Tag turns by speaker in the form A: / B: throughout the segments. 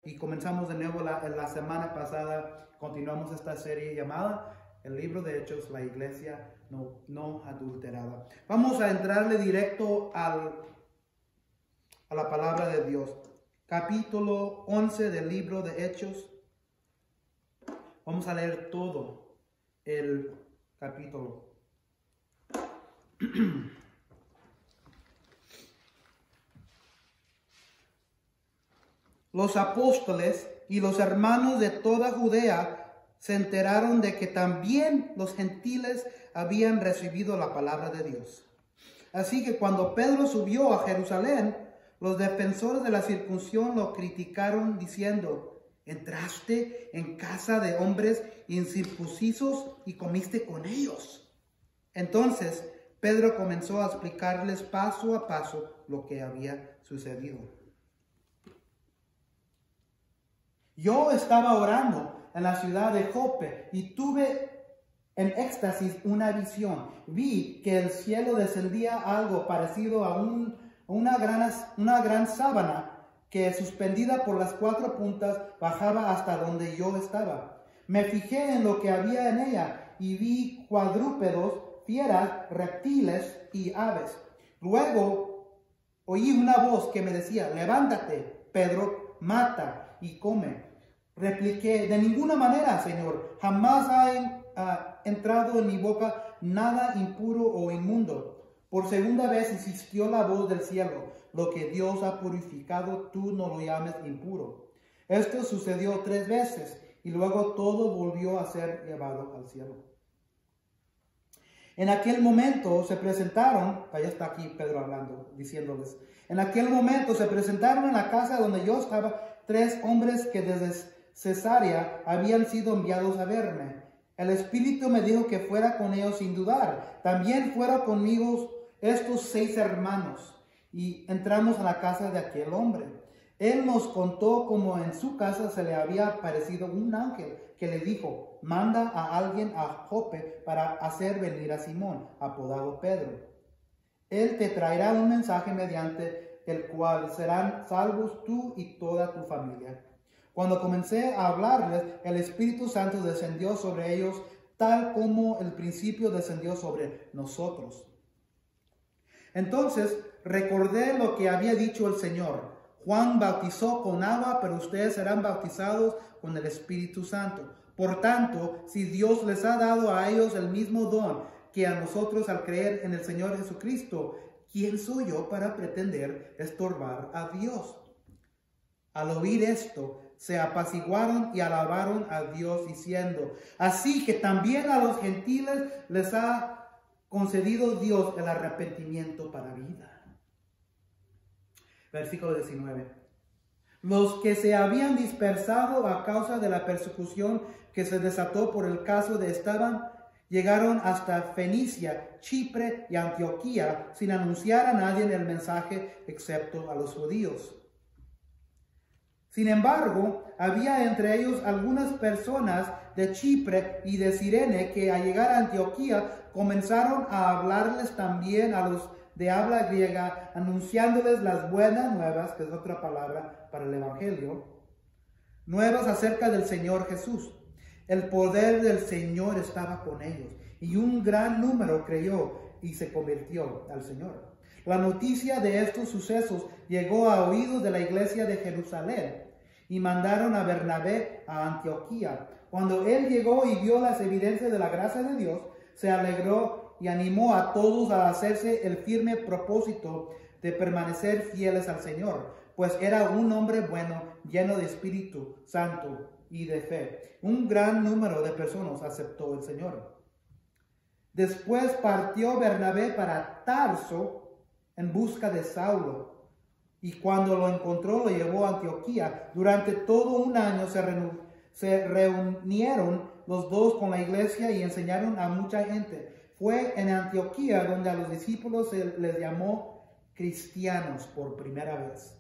A: Y comenzamos de nuevo la semana pasada, continuamos esta serie llamada El libro de Hechos, la iglesia no adulterada. Vamos a entrarle directo a la palabra de Dios. Capítulo 11 del libro de Hechos. Vamos a leer todo el capítulo. Los apóstoles y los hermanos de toda Judea se enteraron de que también los gentiles habían recibido la palabra de Dios. Así que cuando Pedro subió a Jerusalén, los defensores de la circuncisión lo criticaron diciendo: ¿entraste en casa de hombres incircuncisos y comiste con ellos? Entonces Pedro comenzó a explicarles paso a paso lo que había sucedido. Yo estaba orando en la ciudad de Jope y tuve en éxtasis una visión. Vi que del cielo descendía algo parecido a una gran sábana que, suspendida por las cuatro puntas, bajaba hasta donde yo estaba. Me fijé en lo que había en ella y vi cuadrúpedos, fieras, reptiles y aves. Luego oí una voz que me decía: levántate, Pedro, mata y come. Repliqué: de ninguna manera, Señor, jamás ha entrado en mi boca nada impuro o inmundo. Por segunda vez insistió la voz del cielo: lo que Dios ha purificado, tú no lo llames impuro. Esto sucedió 3 veces y luego todo volvió a ser llevado al cielo. En aquel momento se presentaron, allá está aquí Pedro hablando, diciéndoles: en aquel momento se presentaron en la casa donde yo estaba 3 hombres que desde Cesarea habían sido enviados a verme. El Espíritu me dijo que fuera con ellos sin dudar. También fueron conmigo estos 6 hermanos y entramos a la casa de aquel hombre. Él nos contó cómo en su casa se le había aparecido un ángel que le dijo: manda a alguien a Jope para hacer venir a Simón, apodado Pedro. Él te traerá un mensaje mediante el cual serán salvos tú y toda tu familia. Cuando comencé a hablarles, el Espíritu Santo descendió sobre ellos, tal como el principio descendió sobre nosotros. Entonces recordé lo que había dicho el Señor: Juan bautizó con agua, pero ustedes serán bautizados con el Espíritu Santo. Por tanto, si Dios les ha dado a ellos el mismo don que a nosotros al creer en el Señor Jesucristo, ¿quién soy yo para pretender estorbar a Dios? Al oír esto, se apaciguaron y alabaron a Dios diciendo: así que también a los gentiles les ha concedido Dios el arrepentimiento para vida. Versículo 19. Los que se habían dispersado a causa de la persecución que se desató por el caso de Esteban, llegaron hasta Fenicia, Chipre y Antioquía sin anunciar a nadie el mensaje excepto a los judíos. Sin embargo, había entre ellos algunas personas de Chipre y de Cirene que al llegar a Antioquía comenzaron a hablarles también a los de habla griega, anunciándoles las buenas nuevas, que es otra palabra para el Evangelio, nuevas acerca del Señor Jesús. El poder del Señor estaba con ellos y un gran número creyó y se convirtió al Señor. La noticia de estos sucesos llegó a oídos de la iglesia de Jerusalén y mandaron a Bernabé a Antioquía. Cuando él llegó y vio las evidencias de la gracia de Dios, se alegró y animó a todos a hacerse el firme propósito de permanecer fieles al Señor, pues era un hombre bueno, lleno de Espíritu Santo y de fe. Un gran número de personas aceptó el Señor. Después partió Bernabé para Tarso en busca de Saulo, y cuando lo encontró lo llevó a Antioquía. Durante todo un año se reunieron los dos con la iglesia y enseñaron a mucha gente. Fue en Antioquía donde a los discípulos se les llamó cristianos por primera vez.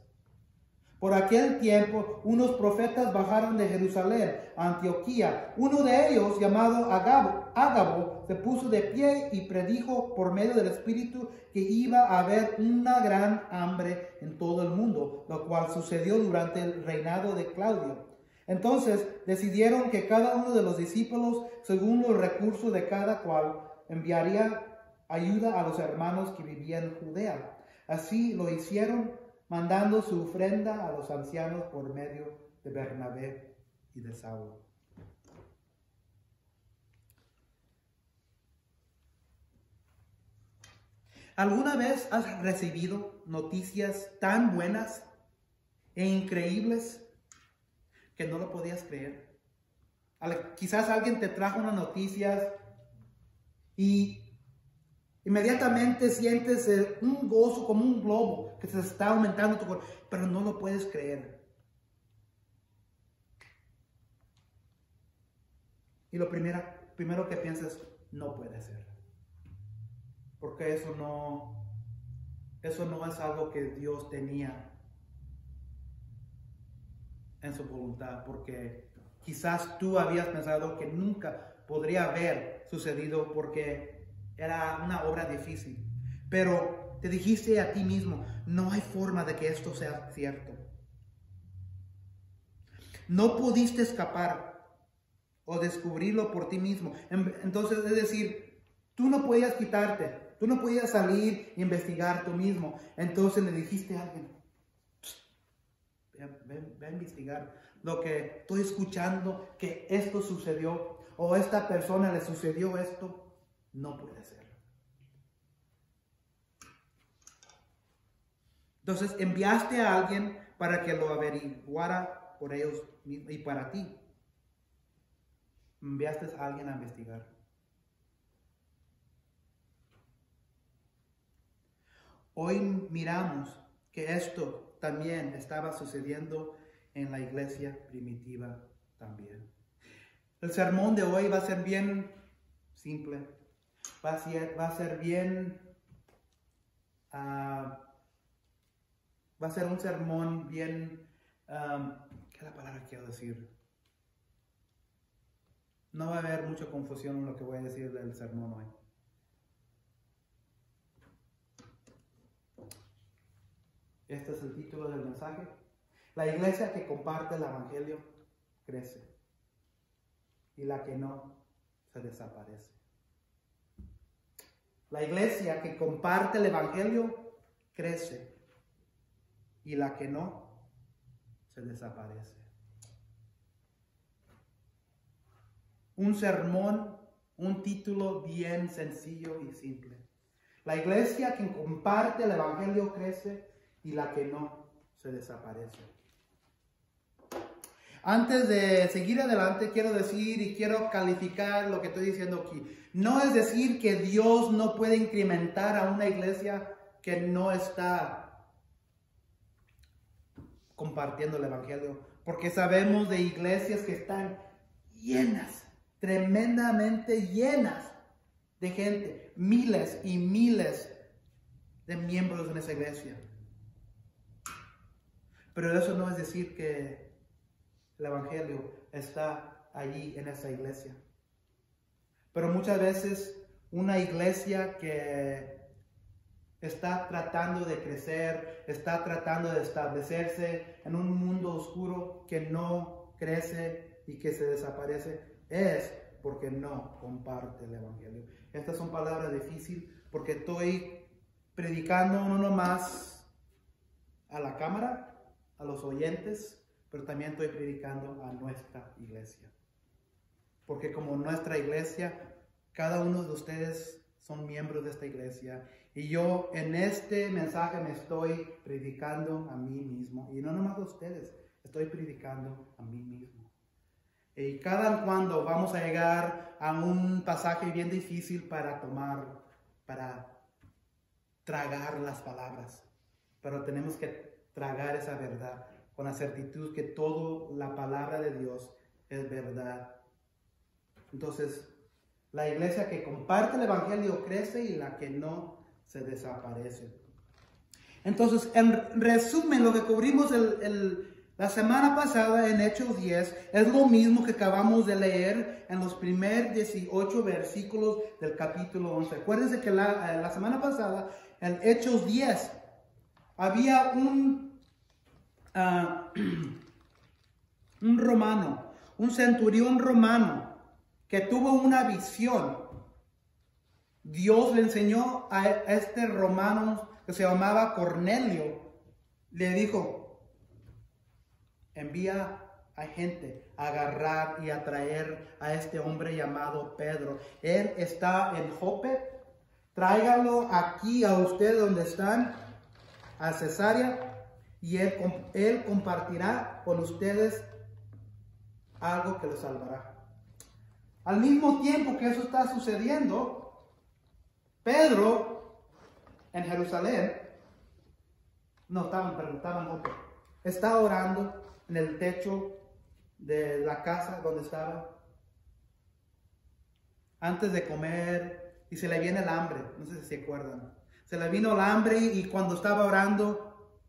A: Por aquel tiempo, unos profetas bajaron de Jerusalén a Antioquía. Uno de ellos, llamado Ágabo, se puso de pie y predijo por medio del Espíritu que iba a haber una gran hambre en todo el mundo, lo cual sucedió durante el reinado de Claudio. Entonces decidieron que cada uno de los discípulos, según los recursos de cada cual, enviaría ayuda a los hermanos que vivían en Judea. Así lo hicieron, mandando su ofrenda a los ancianos por medio de Bernabé y de Saulo. ¿Alguna vez has recibido noticias tan buenas e increíbles que no lo podías creer? Quizás alguien te trajo unas noticias y inmediatamente sientes un gozo como un globo que se está aumentando tu cuerpo, pero no lo puedes creer. Y lo primero que piensas, no puede ser. Porque eso no es algo que Dios tenía en su voluntad. Porque quizás tú habías pensado que nunca podría haber sucedido porque era una obra difícil. Pero te dijiste a ti mismo, no hay forma de que esto sea cierto. No pudiste escapar o descubrirlo por ti mismo. Entonces, es decir, tú no podías quitarte. Tú no podías salir e investigar tú mismo. Entonces le dijiste a alguien, ve a investigar lo que estoy escuchando, que esto sucedió, o a esta persona le sucedió esto. No puede ser. Entonces enviaste a alguien para que lo averiguara por ellos mismos y para ti. Enviaste a alguien a investigar. Hoy miramos que esto también estaba sucediendo en la iglesia primitiva también. El sermón de hoy va a ser bien simple. Va a ser bien... va a ser un sermón bien... ¿qué es la palabra que quiero decir? No va a haber mucha confusión en lo que voy a decir del sermón hoy. Este es el título del mensaje. La iglesia que comparte el evangelio crece y la que no se desaparece. La iglesia que comparte el evangelio crece y la que no se desaparece. Un sermón, un título bien sencillo y simple. La iglesia que comparte el evangelio crece y la que no se desaparece. Antes de seguir adelante, quiero decir y quiero calificar lo que estoy diciendo aquí. No es decir que Dios no puede incrementar a una iglesia que no está compartiendo el evangelio, porque sabemos de iglesias que están llenas, tremendamente llenas de gente, miles y miles de miembros en esa iglesia. Pero eso no es decir que el evangelio está allí en esa iglesia. Pero muchas veces una iglesia que está tratando de crecer, está tratando de establecerse en un mundo oscuro que no crece y que se desaparece, es porque no comparte el evangelio. Estas son palabras difíciles porque estoy predicando no nomás a la cámara, a los oyentes, pero también estoy predicando a nuestra iglesia. Porque como nuestra iglesia, cada uno de ustedes son miembros de esta iglesia. Y yo en este mensaje me estoy predicando a mí mismo. Y no nomás a ustedes, estoy predicando a mí mismo. Y cada cuando vamos a llegar a un pasaje bien difícil para tragar las palabras. Pero tenemos que tragar esa verdad con la certitud que toda la palabra de Dios es verdad. Entonces, la iglesia que comparte el evangelio crece y la que no se desaparece. Entonces, en resumen, lo que cubrimos la semana pasada en Hechos 10 es lo mismo que acabamos de leer en los primeros 18 versículos del capítulo 11. Acuérdense que la semana pasada, en Hechos 10, había un romano, un centurión romano, que tuvo una visión. Dios le enseñó a este romano que se llamaba Cornelio, le dijo: envía a gente a agarrar y a traer a este hombre llamado Pedro. Él está en Jope, tráigalo aquí a ustedes donde están, a Cesarea, y él compartirá con ustedes algo que los salvará. Al mismo tiempo que eso está sucediendo, Pedro en Jerusalén, estaba en Jope, está orando en el techo de la casa donde estaba, antes de comer, y se le viene el hambre. No sé si se acuerdan. Se le vino el hambre, y cuando estaba orando,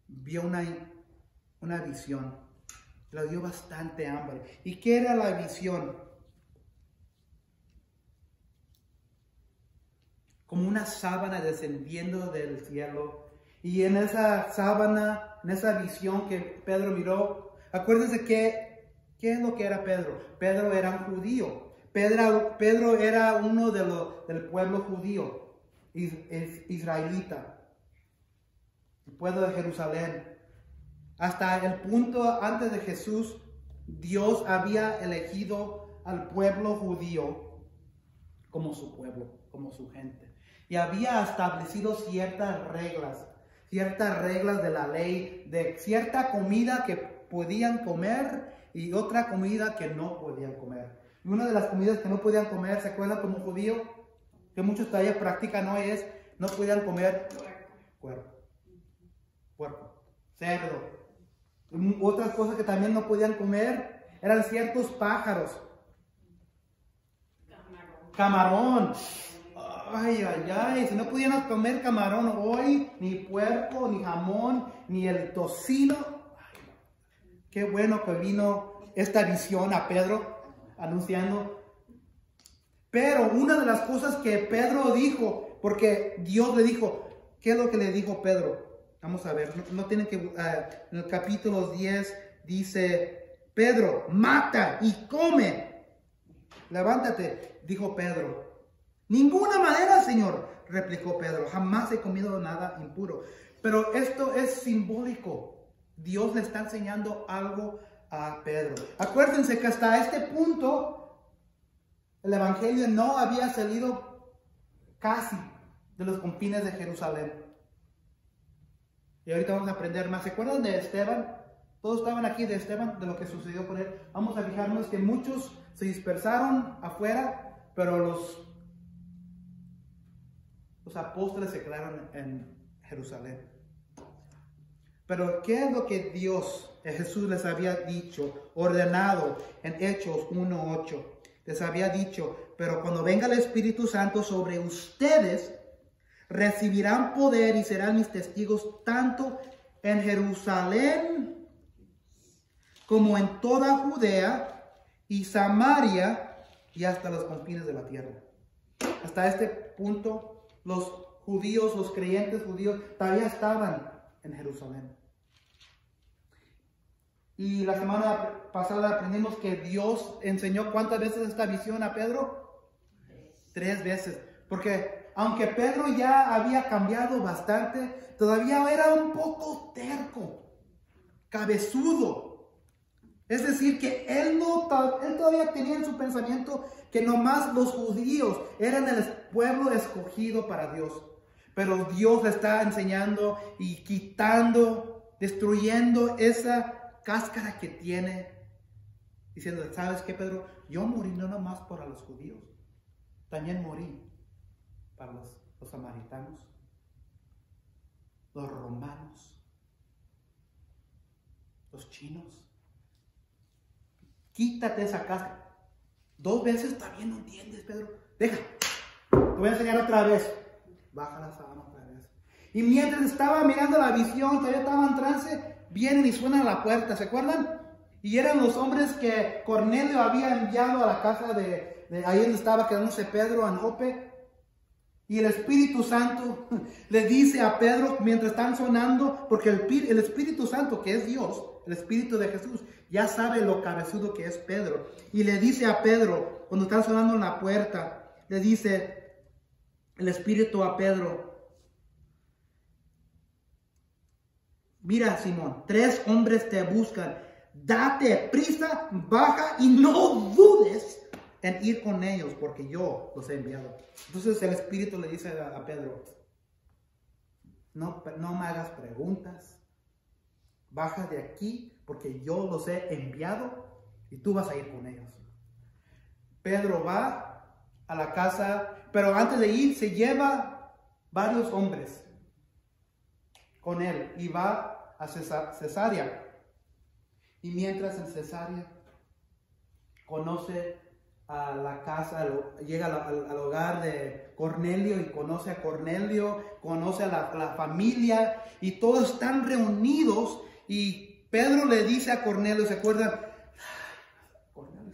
A: vio una visión. Le dio bastante hambre. ¿Y qué era la visión? Como una sábana descendiendo del cielo. Y en esa sábana, en esa visión que Pedro miró, acuérdense ¿qué es lo que era Pedro? Pedro era un judío. Pedro era uno del pueblo judío, israelita, el pueblo de Jerusalén. Hasta el punto antes de Jesús, Dios había elegido al pueblo judío como su pueblo, como su gente. Y había establecido ciertas reglas de la ley, de cierta comida que podían comer y otra comida que no podían comer. Y una de las comidas que no podían comer, ¿se acuerdan como judío? Que muchos todavía practican hoy no podían comer puerco, cerdo. Otras cosas que también no podían comer eran ciertos pájaros. Camarón. Ay, si no pudieran comer camarón hoy, ni puerco, ni jamón, ni el tocino. Ay, qué bueno que vino esta visión a Pedro anunciando. Pero una de las cosas que Pedro dijo, porque Dios le dijo, ¿qué es lo que le dijo Pedro? Vamos a ver, no tienen que, en el capítulo 10 dice: Pedro, mata y come. Levántate, dijo Pedro. Ninguna manera, Señor, replicó Pedro, jamás he comido nada impuro. Pero esto es simbólico. Dios le está enseñando algo a Pedro. Acuérdense que hasta este punto el evangelio no había salido casi de los confines de Jerusalén. Y ahorita vamos a aprender más. ¿Se acuerdan de Esteban? Todos estaban aquí de Esteban, de lo que sucedió con él. Vamos a fijarnos que muchos se dispersaron afuera, pero los apóstoles se quedaron en Jerusalén. Pero ¿qué es lo que Jesús les había dicho, ordenado en Hechos 1:8? Les había dicho: pero cuando venga el Espíritu Santo sobre ustedes, recibirán poder y serán mis testigos tanto en Jerusalén como en toda Judea y Samaria y hasta los confines de la tierra. Hasta este punto los judíos, los creyentes judíos todavía estaban en Jerusalén. Y la semana pasada aprendimos que Dios enseñó ¿cuántas veces esta visión a Pedro? 3 veces. Porque aunque Pedro ya había cambiado bastante, todavía era un poco terco, cabezudo. Es decir, que él todavía tenía en su pensamiento que nomás los judíos eran el pueblo escogido para Dios. Pero Dios le está enseñando y quitando, destruyendo esa cáscara que tiene, diciendo: ¿sabes qué, Pedro? Yo morí no nomás para los judíos, también morí para los samaritanos, los romanos, los chinos. Quítate esa cáscara. 2 veces también no entiendes, Pedro. Deja. Te voy a enseñar otra vez. Baja la sábana otra vez. Y mientras estaba mirando la visión, todavía estaba en trance, vienen y suenan a la puerta, ¿se acuerdan? Y eran los hombres que Cornelio había enviado a la casa de ahí donde estaba quedándose Pedro en Jope. Y el Espíritu Santo le dice a Pedro mientras están sonando, porque el Espíritu Santo, que es Dios, el Espíritu de Jesús, ya sabe lo cabezudo que es Pedro. Y le dice a Pedro, cuando están sonando en la puerta, le dice el Espíritu a Pedro: mira, Simón, 3 hombres te buscan. Date prisa, baja y no dudes en ir con ellos, porque yo los he enviado. Entonces el Espíritu le dice a Pedro: no me hagas preguntas, baja de aquí, porque yo los he enviado y tú vas a ir con ellos. Pedro va a la casa, pero antes de ir se lleva varios hombres con él y va a Cesarea. Y mientras en Cesarea conoce a la casa, llega al hogar de Cornelio y conoce a Cornelio, conoce a la familia y todos están reunidos. Y Pedro le dice a Cornelio, ¿se acuerdan? Cornelio,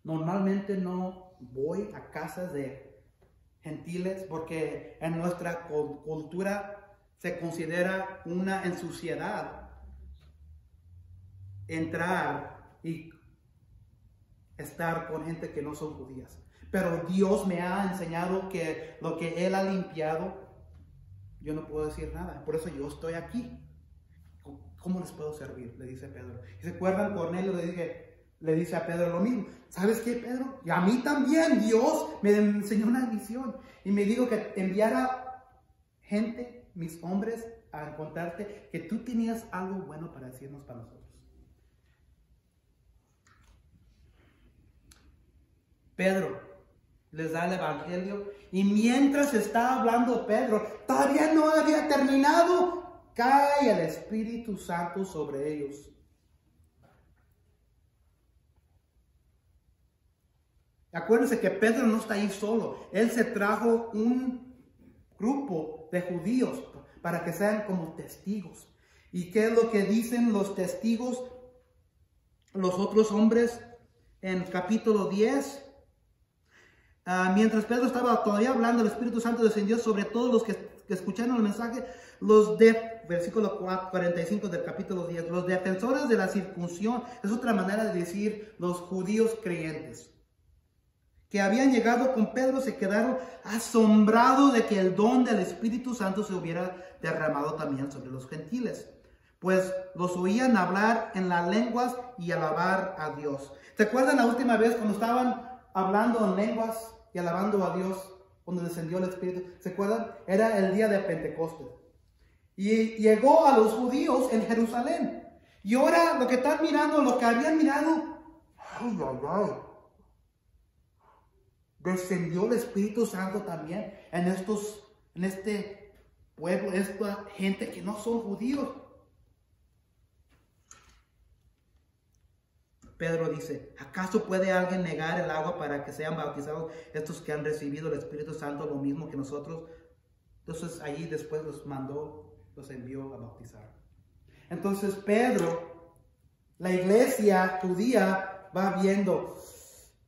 A: normalmente no voy a casas de gentiles porque en nuestra cultura se considera una insuciedad entrar y estar con gente que no son judías. Pero Dios me ha enseñado que lo que Él ha limpiado, yo no puedo decir nada. Por eso yo estoy aquí. ¿Cómo les puedo servir? Le dice Pedro. ¿Y se acuerdan? Cornelio le dice a Pedro lo mismo. ¿Sabes qué, Pedro? Y a mí también Dios me enseñó una visión. Y me dijo que enviara gente, mis hombres, a encontrarte, que tú tenías algo bueno para decirnos para nosotros. Pedro les da el evangelio y mientras está hablando Pedro, todavía no había terminado, cae el Espíritu Santo sobre ellos. Acuérdense que Pedro no está ahí solo, él se trajo un grupo de judíos para que sean como testigos. ¿Y qué es lo que dicen los testigos? Los otros hombres en capítulo 10. Mientras Pedro estaba todavía hablando, el Espíritu Santo descendió sobre todos los que escucharon el mensaje, versículo 45 del capítulo 10, los defensores de la circuncisión, es otra manera de decir los judíos creyentes, que habían llegado con Pedro, se quedaron asombrados de que el don del Espíritu Santo se hubiera derramado también sobre los gentiles, pues los oían hablar en las lenguas y alabar a Dios. ¿Se acuerdan la última vez cuando estaban hablando en lenguas y alabando a Dios cuando descendió el Espíritu? ¿Se acuerdan? Era el día de Pentecostés. Y llegó a los judíos en Jerusalén. Y ahora lo que están mirando, lo que habían mirado, descendió el Espíritu Santo también en este pueblo, esta gente que no son judíos. Pedro dice: ¿acaso puede alguien negar el agua para que sean bautizados estos que han recibido el Espíritu Santo lo mismo que nosotros? Entonces allí después los envió a bautizar. Entonces Pedro, la iglesia judía, va viendo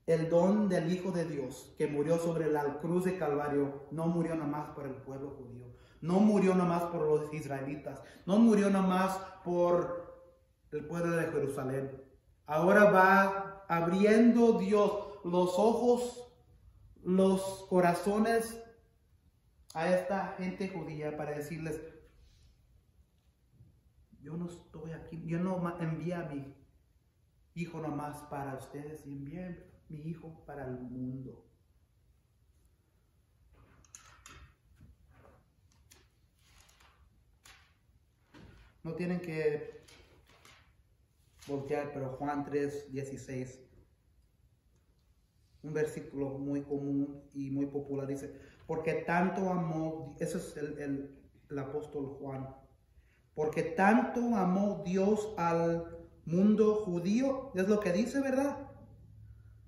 A: el don del Hijo de Dios que murió sobre la cruz de Calvario. No murió nomás por el pueblo judío, no murió nomás por los israelitas, no murió nomás por el pueblo de Jerusalén. Ahora va abriendo Dios los ojos, los corazones a esta gente judía para decirles: yo no estoy aquí, yo no envié a mi hijo nomás para ustedes, y envié a mi hijo para el mundo. No tienen que voltear, pero Juan 3:16, un versículo muy común y muy popular, dice: porque tanto amó, ese es el apóstol Juan, porque tanto amó Dios al mundo judío, es lo que dice, ¿verdad?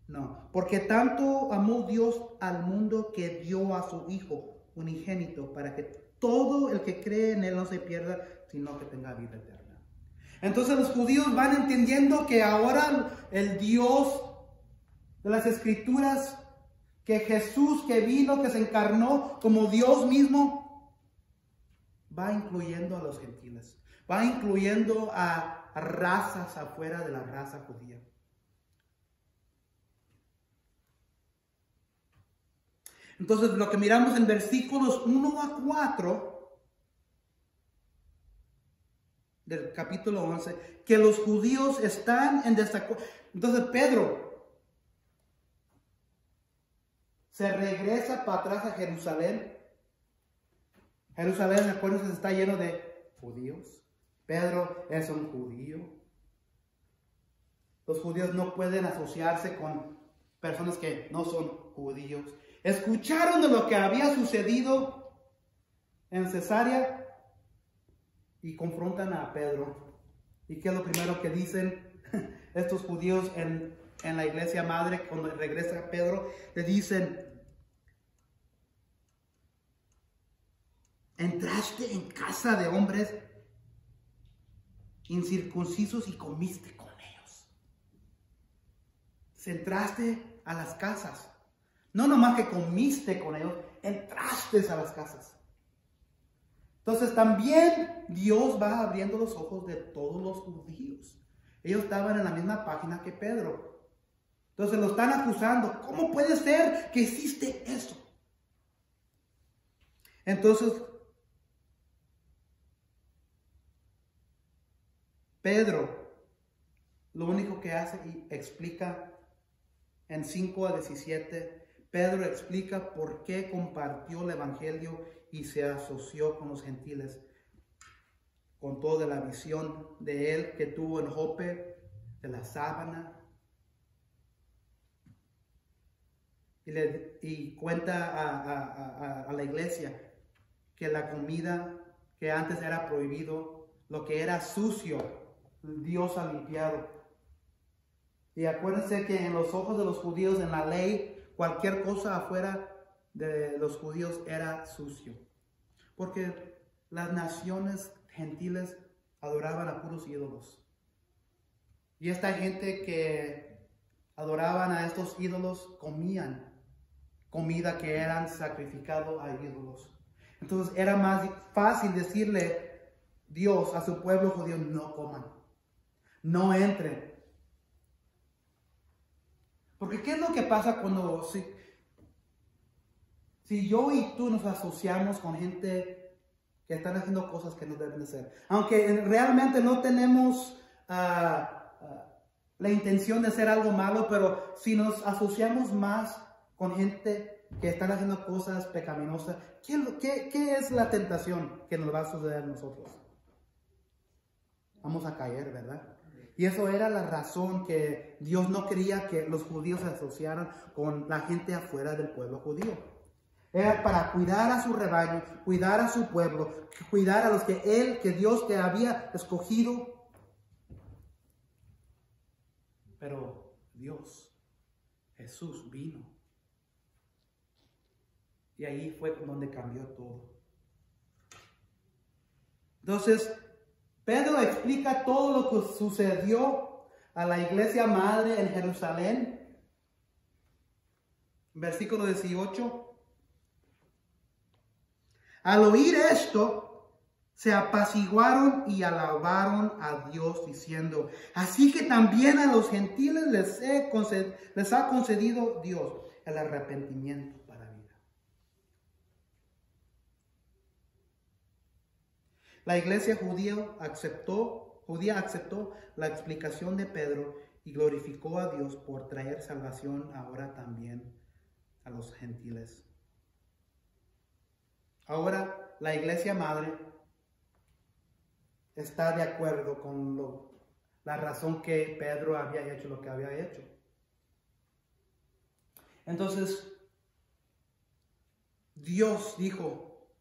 A: No, porque tanto amó Dios al mundo que dio a su Hijo unigénito para que todo el que cree en Él no se pierda, sino que tenga vida eterna. Entonces los judíos van entendiendo que ahora el Dios de las Escrituras, que Jesús que vino, que se encarnó como Dios mismo, va incluyendo a los gentiles, va incluyendo a razas afuera de la raza judía. Entonces lo que miramos en versículos 1 a 4 del capítulo 11, que los judíos están en desacuerdo. Entonces Pedro se regresa para atrás a Jerusalén. Jerusalén, acuérdense, está lleno de judíos. Pedro es un judío. Los judíos no pueden asociarse con personas que no son judíos. Escucharon de lo que había sucedido en Cesarea y confrontan a Pedro. ¿Y qué es lo primero que dicen estos judíos en la iglesia madre cuando regresa Pedro? Le dicen: entraste en casa de hombres incircuncisos y comiste con ellos. Entraste a las casas. No nomás que comiste con ellos, entraste a las casas. Entonces también Dios va abriendo los ojos de todos los judíos. Ellos estaban en la misma página que Pedro. Entonces lo están acusando. ¿Cómo puede ser que hiciste eso? Entonces Pedro lo único que hace y explica en 5 a 17, Pedro explica por qué compartió el evangelio y se asoció con los gentiles. Contó de la visión de él que tuvo en Jope, de la sábana, y cuenta a la iglesia que la comida que antes era prohibido, lo que era sucio, Dios ha limpiado. Y acuérdense que en los ojos de los judíos, en la ley, cualquier cosa afuera de los judíos era sucio. Porque las naciones gentiles adoraban a puros ídolos. Y esta gente que adoraban a estos ídolos comían comida que eran sacrificado a ídolos. Entonces era más fácil decirle Dios a su pueblo judío: no coman, no entren. Porque ¿qué es lo que pasa cuando si yo y tú nos asociamos con gente que están haciendo cosas que no deben de hacer? Aunque realmente no tenemos la intención de hacer algo malo, pero si nos asociamos más con gente que están haciendo cosas pecaminosas, ¿qué es la tentación que nos va a suceder a nosotros? Vamos a caer, ¿verdad? Y eso era la razón que Dios no quería que los judíos se asociaran con la gente afuera del pueblo judío. Era para cuidar a su rebaño, cuidar a su pueblo, cuidar a los que Dios que había escogido. Pero Dios, Jesús vino. Y ahí fue donde cambió todo. Entonces, Pedro explica todo lo que sucedió a la iglesia madre en Jerusalén. Versículo 18. Al oír esto, se apaciguaron y alabaron a Dios diciendo: así que también a los gentiles les ha concedido Dios el arrepentimiento para vida. La iglesia judía aceptó la explicación de Pedro y glorificó a Dios por traer salvación ahora también a los gentiles. Ahora la iglesia madre está de acuerdo con la razón que Pedro había hecho lo que había hecho. Entonces, Dios dijo: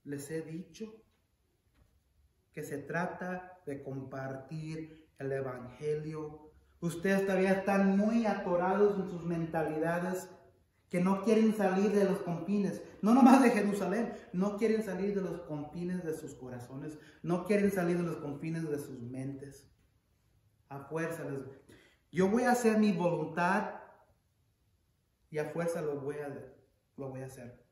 A: les he dicho que se trata de compartir el evangelio. Ustedes todavía están muy atorados en sus mentalidades que no quieren salir de los confines, no nomás de Jerusalén, no quieren salir de los confines de sus corazones, no quieren salir de los confines de sus mentes. A fuerza, yo voy a hacer mi voluntad y a fuerza lo voy a hacer.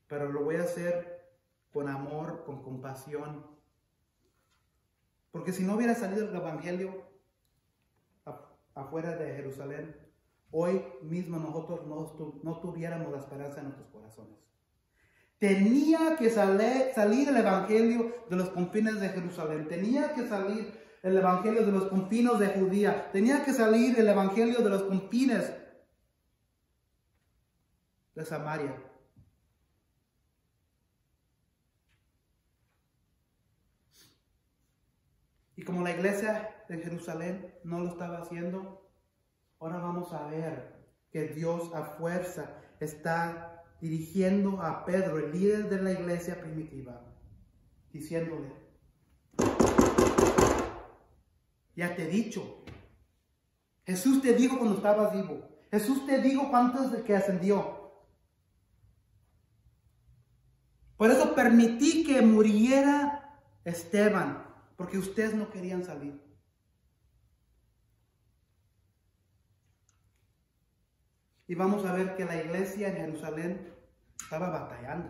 A: Pero lo voy a hacer con amor, con compasión. Porque si no hubiera salido el Evangelio afuera de Jerusalén, hoy mismo nosotros no tuviéramos la esperanza en nuestros corazones. Tenía que salir el Evangelio de los confines de Jerusalén. Tenía que salir el Evangelio de los confines de Judía. Tenía que salir el Evangelio de los confines de Samaria. Y como la iglesia de Jerusalén no lo estaba haciendo, ahora vamos a ver que Dios a fuerza está dirigiendo a Pedro, el líder de la iglesia primitiva, diciéndole: ya te he dicho. Jesús te dijo cuando estabas vivo. Jesús te dijo antes de que ascendió. Por eso permití que muriera Esteban, porque ustedes no querían salir. Y vamos a ver que la iglesia en Jerusalén estaba batallando.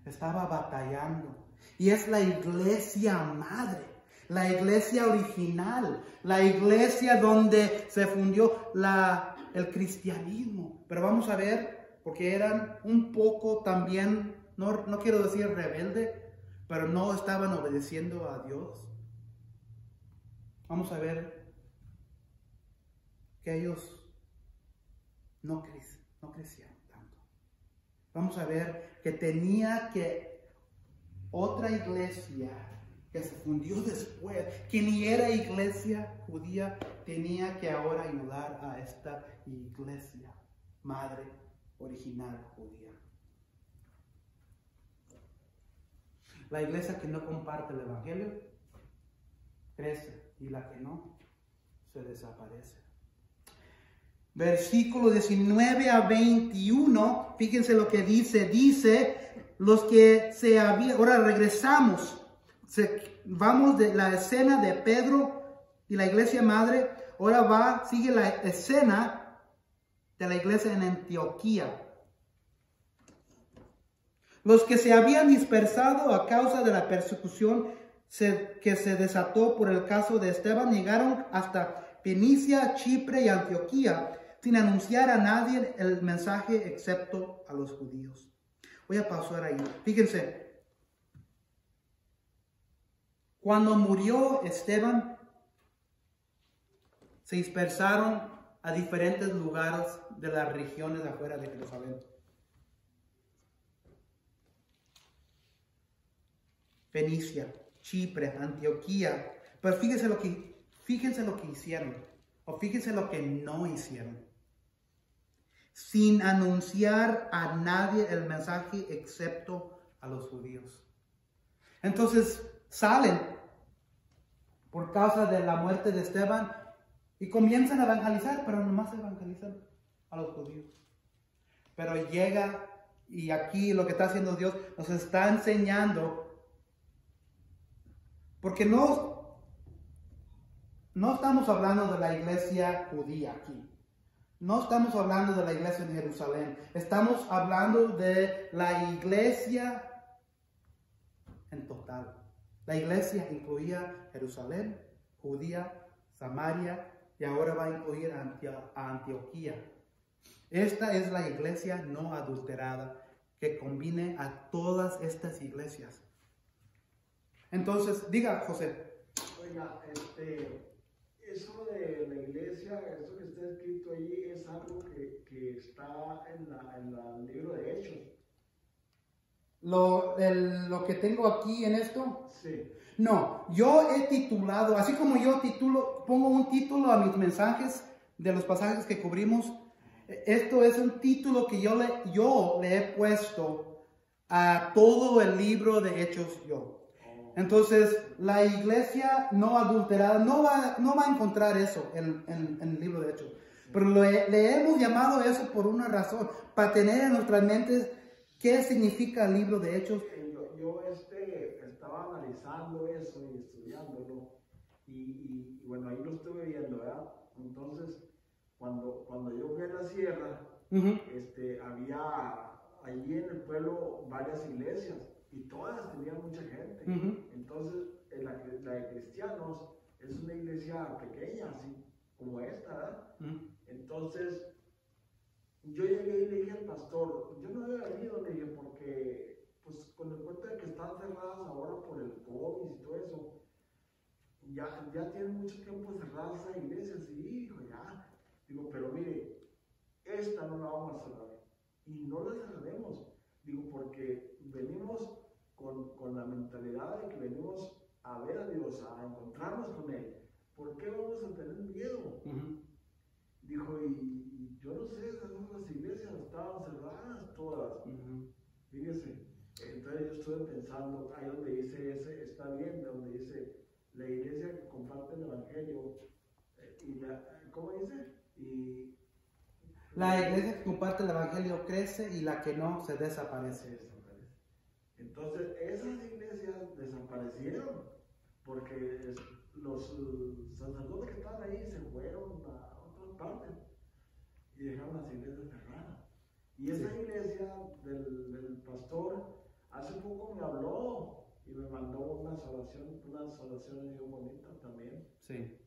A: Estaba batallando. Y es la iglesia madre, la iglesia original, la iglesia donde se fundió el cristianismo. Pero vamos a ver, porque eran un poco también, no quiero decir rebelde, pero no estaban obedeciendo a Dios. Vamos a ver que ellos no crecieron tanto. Vamos a ver que tenía que otra iglesia que se fundió después, que ni era iglesia judía, tenía que ahora ayudar a esta iglesia madre original judía. La iglesia que no comparte el evangelio crece, y la que no se desaparece. Versículo 19 a 21, fíjense lo que dice, los que se habían, ahora regresamos, vamos de la escena de Pedro y la iglesia madre, ahora sigue la escena de la iglesia en Antioquía. Los que se habían dispersado a causa de la persecución que se desató por el caso de Esteban llegaron hasta Fenicia, Chipre y Antioquía, sin anunciar a nadie el mensaje excepto a los judíos. Voy a pausar ahí. Fíjense, cuando murió Esteban, se dispersaron a diferentes lugares de las regiones afuera de Jerusalén. Fenicia, Chipre, Antioquía. Pero fíjense lo que hicieron, o fíjense lo que no hicieron. Sin anunciar a nadie el mensaje excepto a los judíos. Entonces salen por causa de la muerte de Esteban y comienzan a evangelizar, pero nomás evangelizan a los judíos. Pero llega, y aquí lo que está haciendo Dios nos está enseñando, porque no estamos hablando de la iglesia judía aquí. No estamos hablando de la iglesia en Jerusalén. Estamos hablando de la iglesia en total. La iglesia incluía Jerusalén, Judía, Samaria, y ahora va a incluir a Antioquía. Esta es la iglesia no adulterada que combine a todas estas iglesias. Entonces, diga, José.
B: Oiga, eso de la iglesia, eso que está escrito ahí, es algo que está en el libro de Hechos.
A: Lo que tengo aquí en esto.
B: Sí.
A: No, yo he titulado, así como yo pongo un título a mis mensajes de los pasajes que cubrimos, esto es un título que yo le he puesto a todo el libro de Hechos yo. Entonces, la iglesia no adulterada no va a encontrar eso en el libro de Hechos. Pero le hemos llamado eso por una razón, para tener en nuestras mentes qué significa el libro de Hechos.
B: Yo estaba analizando eso y estudiándolo, y bueno, ahí lo estuve viendo, ¿verdad? Entonces, cuando yo fui a la sierra, había allí en el pueblo varias iglesias, y todas tenían mucha gente. Entonces, la de cristianos es una iglesia pequeña, así como esta, ¿verdad? Entonces, yo llegué y le dije al pastor, yo no había venido, le dije, porque, pues, con el cuento de que están cerradas ahora por el COVID y todo eso, ya tienen mucho tiempo cerradas esas iglesias. Sí, hijo, ya. Digo, pero mire, esta no la vamos a cerrar, y no la cerraremos. Digo, porque venimos con la mentalidad de que venimos a ver a Dios, a encontrarnos con Él. ¿Por qué vamos a tener miedo? Dijo, y yo no sé, esas otras iglesias estaban cerradas todas. Fíjese, entonces yo estuve pensando, ahí donde dice, está bien, donde dice, la iglesia que comparte el evangelio, ¿cómo dice?
A: La iglesia que comparte el evangelio crece, y la que no se desaparece.
B: Entonces, esas iglesias desaparecieron, porque los sacerdotes que estaban ahí se fueron a otras partes y dejaron las iglesias cerradas. Y esa iglesia del pastor hace poco me habló y me mandó unas oraciones bien bonitas también.
A: Sí.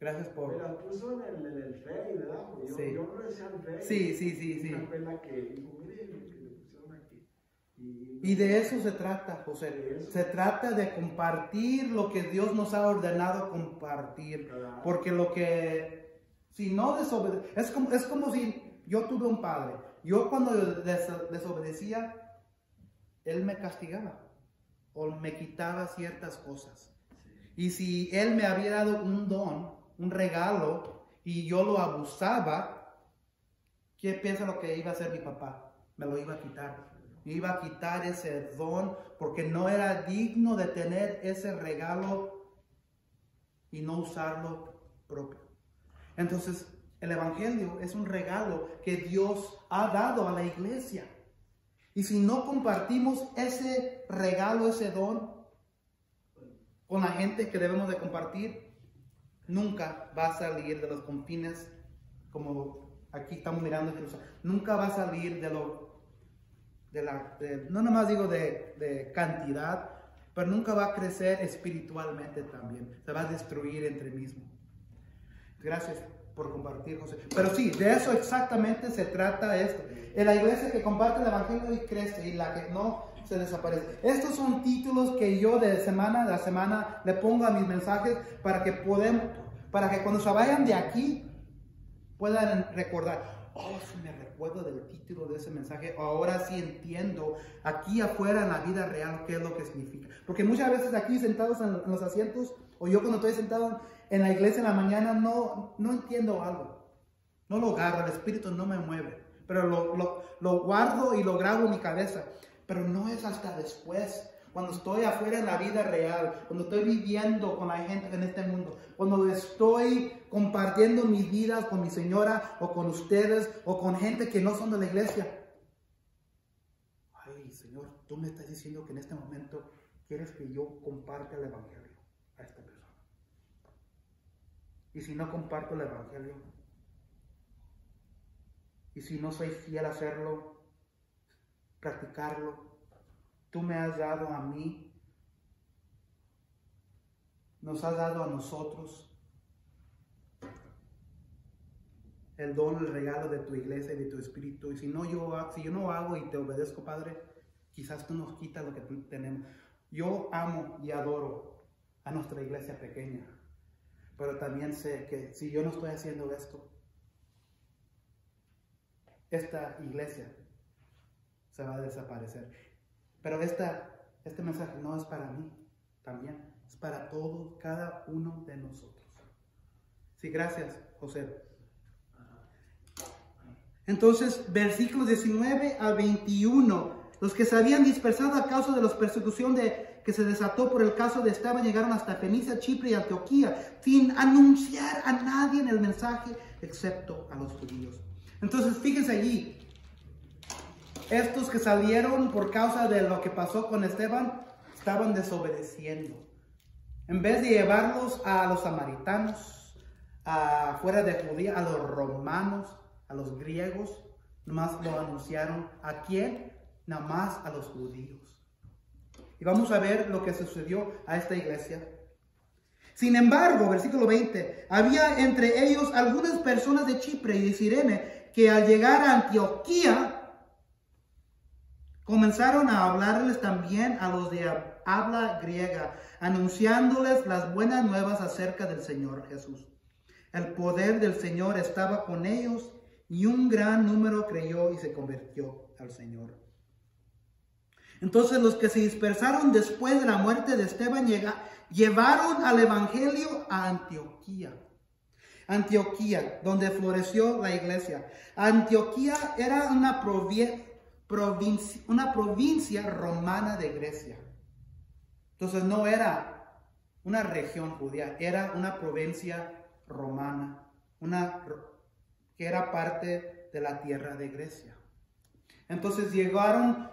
A: Gracias por...
B: Me la puso en el Face, ¿verdad? Yo no le decía el Face.
A: Sí.
B: Una fue la que dijo, mire, que le pusieron aquí.
A: Y de eso se trata, José. Se trata de compartir lo que Dios nos ha ordenado compartir.
B: Claro.
A: Porque lo que, si no desobedece, es como si yo tuve un padre. Yo cuando desobedecía, él me castigaba o me quitaba ciertas cosas. Y si él me había dado un don, un regalo, y yo lo abusaba, ¿qué piensa lo que iba a hacer mi papá? Me lo iba a quitar. Me iba a quitar ese don porque no era digno de tener ese regalo y no usarlo propio. Entonces, el evangelio es un regalo que Dios ha dado a la iglesia. Y si no compartimos ese regalo, ese don con la gente que debemos de compartir, nunca va a salir de los confines, como aquí estamos mirando Jerusalén, nunca va a salir no nomás digo de cantidad, pero nunca va a crecer espiritualmente también. Se va a destruir entre mismo. Gracias por compartir, José. Pero sí, de eso exactamente se trata esto. En la iglesia que comparte el evangelio y crece, y la que no se desaparece. Estos son títulos que yo de semana a semana le pongo a mis mensajes para que cuando se vayan de aquí puedan recordar. Oh, si me recuerdo del título de ese mensaje, ahora sí entiendo aquí afuera en la vida real qué es lo que significa. Porque muchas veces aquí sentados en los asientos, o yo cuando estoy sentado en la iglesia en la mañana, no entiendo algo. No lo agarro, el espíritu no me mueve. Pero lo guardo y lo grabo en mi cabeza. Pero no es hasta después, cuando estoy afuera en la vida real, cuando estoy viviendo con la gente en este mundo, cuando estoy compartiendo mis vidas con mi señora o con ustedes o con gente que no son de la iglesia. Ay, Señor, tú me estás diciendo que en este momento quieres que yo comparta el evangelio a esta persona. Y si no comparto el evangelio, y si no soy fiel a hacerlo, practicarlo, tú me has dado a mí, nos has dado a nosotros el don, el regalo de tu iglesia y de tu espíritu. Y si yo no hago y te obedezco, Padre, quizás tú nos quitas lo que tenemos. Yo amo y adoro a nuestra iglesia pequeña, pero también sé que si yo no estoy haciendo esto, esta iglesia se va a desaparecer. Pero este mensaje no es para mí, también es para todos, cada uno de nosotros. Sí, gracias, José. Entonces, versículos 19 a 21. Los que se habían dispersado a causa de la persecución que se desató por el caso de Esteban llegaron hasta Fenicia, Chipre y Antioquía, sin anunciar a nadie en el mensaje excepto a los judíos. Entonces, fíjense allí. Estos que salieron por causa de lo que pasó con Esteban, estaban desobedeciendo. En vez de llevarlos a los samaritanos, fuera de Judía, a los romanos, a los griegos, nomás lo anunciaron. ¿A quién? Nada más a los judíos. Y vamos a ver lo que sucedió a esta iglesia. Sin embargo, versículo 20, había entre ellos algunas personas de Chipre y de Cirene que al llegar a Antioquía comenzaron a hablarles también a los de habla griega, anunciándoles las buenas nuevas acerca del Señor Jesús. El poder del Señor estaba con ellos y un gran número creyó y se convirtió al Señor. Entonces los que se dispersaron después de la muerte de Esteban llevaron al evangelio a Antioquía. Antioquía, donde floreció la iglesia. Antioquía era una provincia romana de Grecia. Entonces no era una región judía, era una provincia romana, que era parte de la tierra de Grecia. Entonces llegaron,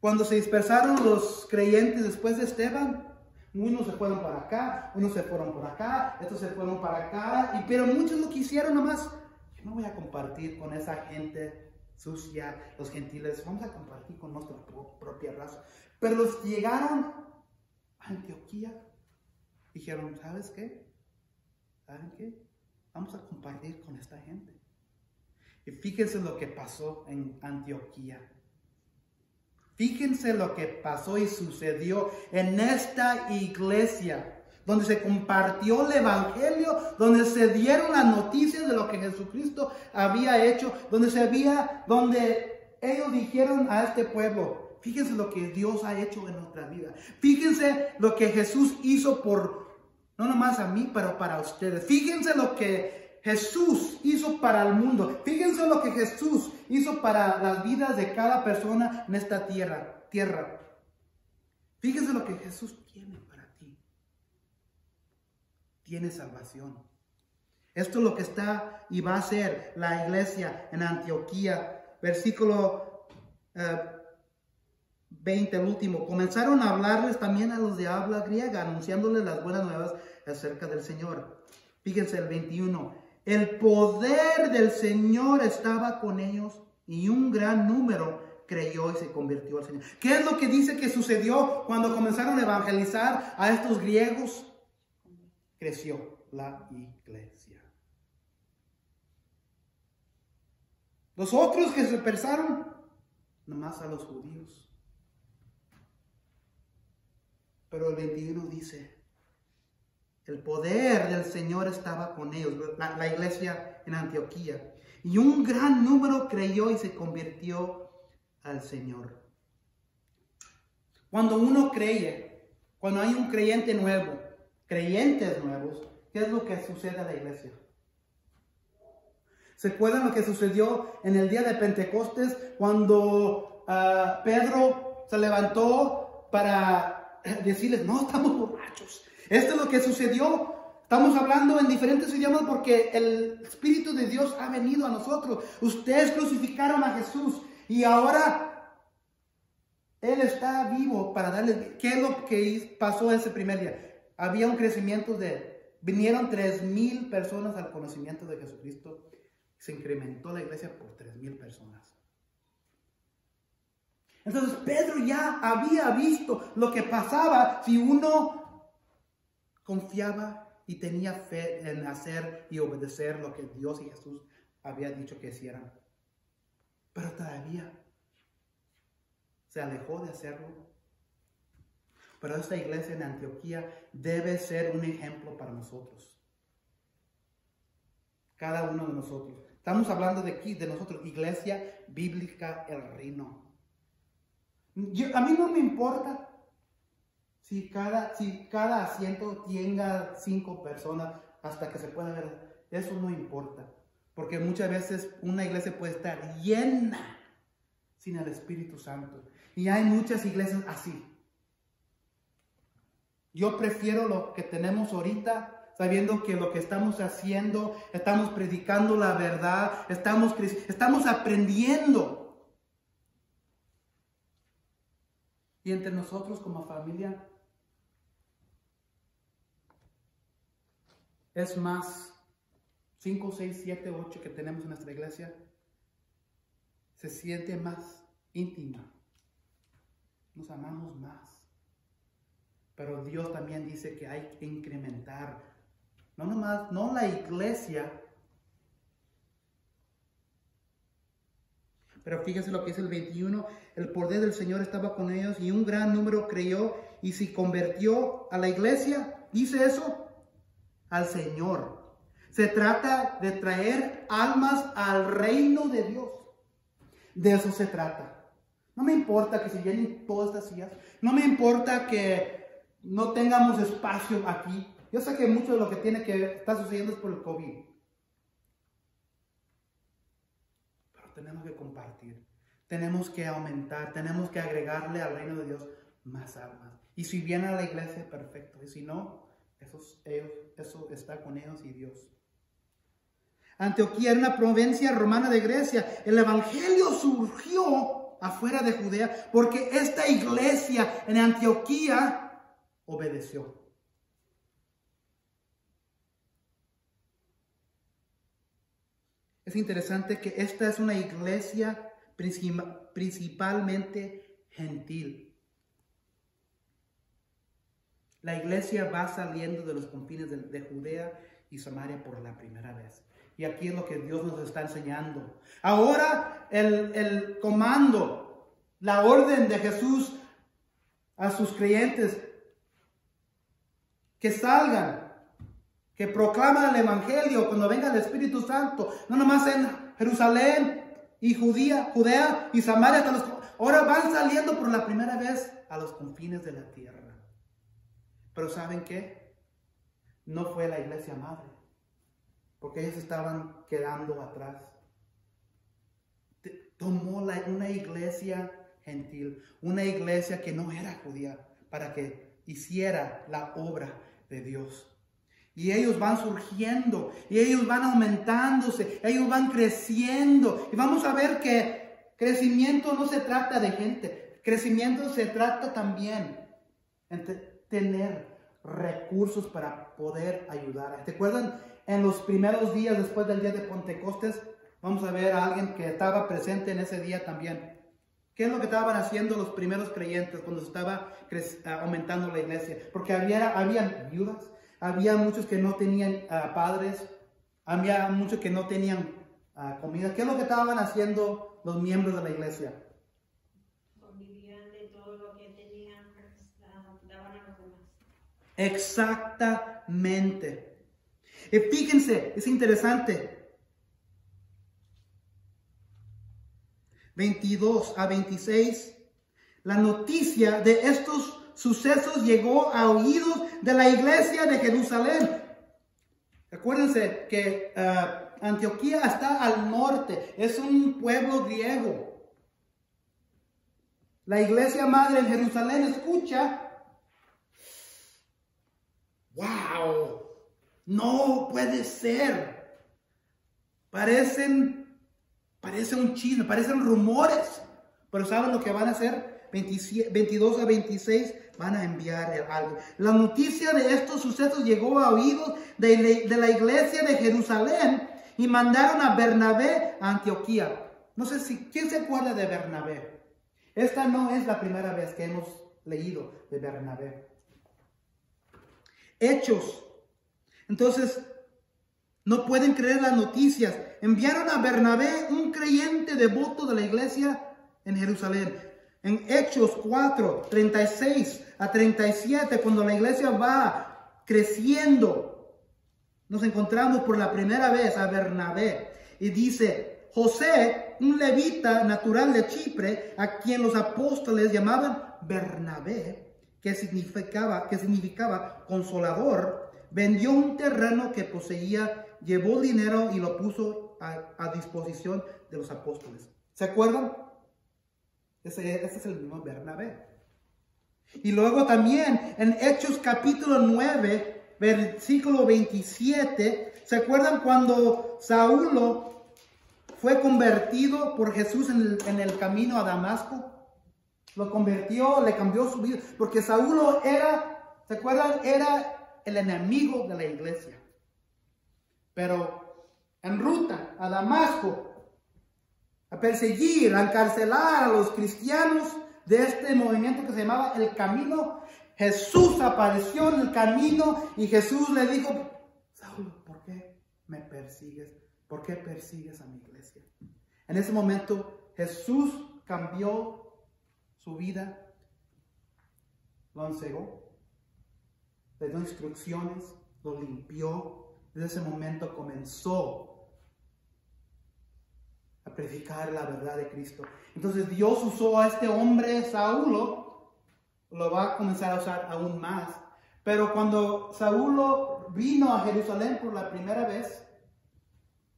A: cuando se dispersaron los creyentes después de Esteban, unos se fueron para acá, unos se fueron por acá, estos se fueron para acá, pero muchos lo que hicieron nomás, yo no voy a compartir con esa gente sucia, los gentiles, vamos a compartir con nuestra propia raza. Pero los que llegaron a Antioquía dijeron, ¿sabes qué? ¿Saben qué? Vamos a compartir con esta gente. Y fíjense lo que pasó en Antioquía. Fíjense lo que pasó y sucedió en esta iglesia, donde se compartió el evangelio, donde se dieron las noticias de lo que Jesucristo había hecho, donde ellos dijeron a este pueblo, fíjense lo que Dios ha hecho en nuestra vida. Fíjense lo que Jesús hizo no nomás a mí, pero para ustedes. Fíjense lo que Jesús hizo para el mundo. Fíjense lo que Jesús hizo para las vidas de cada persona en esta tierra. Fíjense lo que Jesús tiene para ti. Tiene salvación. Esto es lo que está y va a ser la iglesia en Antioquía. Versículo 20, el último. Comenzaron a hablarles también a los de habla griega, anunciándoles las buenas nuevas acerca del Señor. Fíjense el 21. El poder del Señor estaba con ellos y un gran número creyó y se convirtió al Señor. ¿Qué es lo que dice que sucedió cuando comenzaron a evangelizar a estos griegos? Creció la iglesia. Los otros que se dispersaron, nomás a los judíos. Pero el 21 dice, el poder del Señor estaba con ellos, la iglesia en Antioquía. Y un gran número creyó y se convirtió al Señor. Cuando uno cree, cuando hay un creyente nuevo, creyentes nuevos, ¿qué es lo que sucede a la iglesia? ¿Se acuerdan lo que sucedió en el día de Pentecostes cuando Pedro se levantó para decirles, no, estamos borrachos? Esto es lo que sucedió. Estamos hablando en diferentes idiomas porque el Espíritu de Dios ha venido a nosotros. Ustedes crucificaron a Jesús y ahora Él está vivo para darles. ¿Qué es lo que pasó ese primer día? Había un crecimiento vinieron 3,000 personas al conocimiento de Jesucristo. Se incrementó la iglesia por 3,000 personas. Entonces Pedro ya había visto lo que pasaba si uno confiaba y tenía fe en hacer y obedecer lo que Dios y Jesús había dicho que hicieran. Pero todavía se alejó de hacerlo. Pero esta iglesia en Antioquía debe ser un ejemplo para nosotros. Cada uno de nosotros. Estamos hablando de aquí, de nosotros, Iglesia Bíblica El Reino. A mí no me importa si cada asiento tenga 5 personas hasta que se pueda ver. Eso no importa. Porque muchas veces una iglesia puede estar llena sin el Espíritu Santo. Y hay muchas iglesias así. Yo prefiero lo que tenemos ahorita sabiendo que lo que estamos haciendo, estamos predicando la verdad, estamos aprendiendo. Y entre nosotros como familia, es más, 5, 6, 7, 8 que tenemos en nuestra iglesia, se siente más íntima. Nos amamos más. Pero Dios también dice que hay que incrementar. No la iglesia. Pero fíjense lo que dice el 21. El poder del Señor estaba con ellos y un gran número creyó y se convirtió a la iglesia. Dice eso al Señor. Se trata de traer almas al reino de Dios. De eso se trata. No me importa que se llenen todas estas sillas. No me importa que no tengamos espacio aquí. Yo sé que mucho de lo que está sucediendo es por el COVID. Pero tenemos que compartir. Tenemos que aumentar. Tenemos que agregarle al reino de Dios más almas. Y si vienen a la iglesia, perfecto. Y si no, eso está con ellos y Dios. Antioquía era una provincia romana de Grecia. El evangelio surgió afuera de Judea porque esta iglesia en Antioquía obedeció. Es interesante que esta es una iglesia principalmente gentil. La iglesia va saliendo de los confines de Judea y Samaria por la primera vez. Y aquí es lo que Dios nos está enseñando. Ahora el comando, la orden de Jesús a sus creyentes, que salgan, que proclaman el evangelio cuando venga el Espíritu Santo, no nomás en Jerusalén y Judea y Samaria, ahora van saliendo por la primera vez a los confines de la tierra. Pero ¿saben qué? No fue la iglesia madre, porque ellos estaban quedando atrás. Tomó una iglesia gentil, una iglesia que no era judía, para que hiciera la obra de Dios. Y ellos van surgiendo, y ellos van aumentándose, ellos van creciendo. Y vamos a ver que crecimiento no se trata de gente, crecimiento se trata también de tener recursos para poder ayudar. ¿Te acuerdan? En los primeros días después del día de Pentecostés, vamos a ver a alguien que estaba presente en ese día también. ¿Qué es lo que estaban haciendo los primeros creyentes cuando se estaba aumentando la iglesia? Porque habían viudas, había muchos que no tenían padres, había muchos que no tenían comida. ¿Qué es lo que estaban haciendo los miembros de la iglesia?
C: Convivían de todo lo que tenían, daban a los demás.
A: Exactamente. Y fíjense, es interesante. 22 a 26, la noticia de estos sucesos llegó a oídos de la iglesia de Jerusalén. Acuérdense que Antioquía está al norte, es un pueblo griego. La iglesia madre en Jerusalén escucha, ¡wow! No puede ser. Parece un chisme, parecen rumores. Pero ¿saben lo que van a hacer? 22 a 26 van a enviar algo. La noticia de estos sucesos llegó a oídos de la iglesia de Jerusalén y mandaron a Bernabé a Antioquía. No sé ¿quién se acuerda de Bernabé? Esta no es la primera vez que hemos leído de Bernabé. Hechos. Entonces, no pueden creer las noticias. Enviaron a Bernabé, un creyente devoto de la iglesia en Jerusalén. En Hechos 4, 36 a 37, cuando la iglesia va creciendo, nos encontramos por la primera vez a Bernabé. Y dice, José, un levita natural de Chipre, a quien los apóstoles llamaban Bernabé, que significaba consolador, vendió un terreno que poseía, llevó dinero y lo puso a disposición de los apóstoles. ¿Se acuerdan? Ese es el mismo Bernabé. Y luego también en Hechos capítulo 9, versículo 27, ¿se acuerdan cuando Saulo fue convertido por Jesús en el camino a Damasco? Lo convirtió, le cambió su vida, porque Saulo era, ¿se acuerdan? Era el enemigo de la iglesia. Pero en ruta a Damasco, a perseguir, a encarcelar a los cristianos de este movimiento que se llamaba el Camino, Jesús apareció en el camino y Jesús le dijo: Saulo, ¿por qué me persigues? ¿Por qué persigues a mi iglesia? En ese momento Jesús cambió su vida, lo ensegó, le dio instrucciones, lo limpió. Desde ese momento comenzó a predicar la verdad de Cristo. Entonces Dios usó a este hombre, Saulo, lo va a comenzar a usar aún más. Pero cuando Saulo vino a Jerusalén por la primera vez,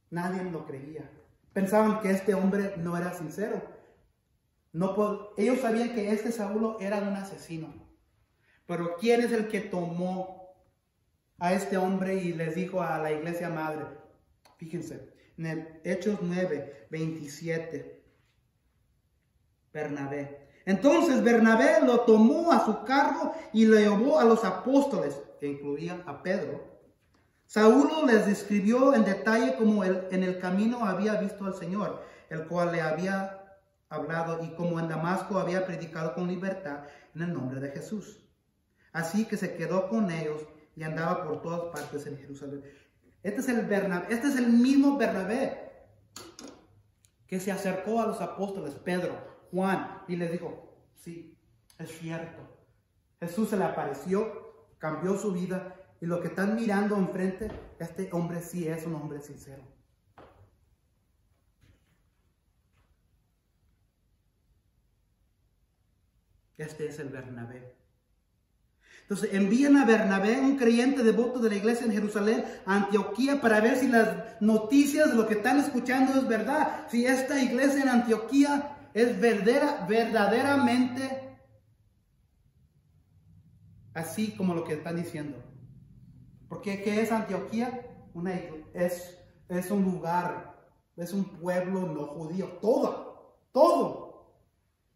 A: nadie lo creía. Pensaban que este hombre no era sincero. Ellos sabían que este Saulo era un asesino. Pero ¿quién es el que tomó a este hombre y les dijo a la iglesia madre? Fíjense, en el Hechos 9, 27, Bernabé. Entonces Bernabé lo tomó a su cargo y lo llevó a los apóstoles, que incluían a Pedro. Saulo les describió en detalle cómo en el camino había visto al Señor, el cual le había hablado, y como en Damasco había predicado con libertad en el nombre de Jesús. Así que se quedó con ellos y andaba por todas partes en Jerusalén. Este es el mismo Bernabé que se acercó a los apóstoles, Pedro, Juan, y les dijo: sí, es cierto. Jesús se le apareció, cambió su vida, y lo que están mirando enfrente, este hombre sí es un hombre sincero. Este es el Bernabé. Entonces envían a Bernabé, un creyente devoto de la iglesia en Jerusalén, a Antioquía, para ver si las noticias, lo que están escuchando es verdad. Si esta iglesia en Antioquía es verdaderamente así como lo que están diciendo. Porque ¿qué es Antioquía? Es un lugar, es un pueblo no judío, todo.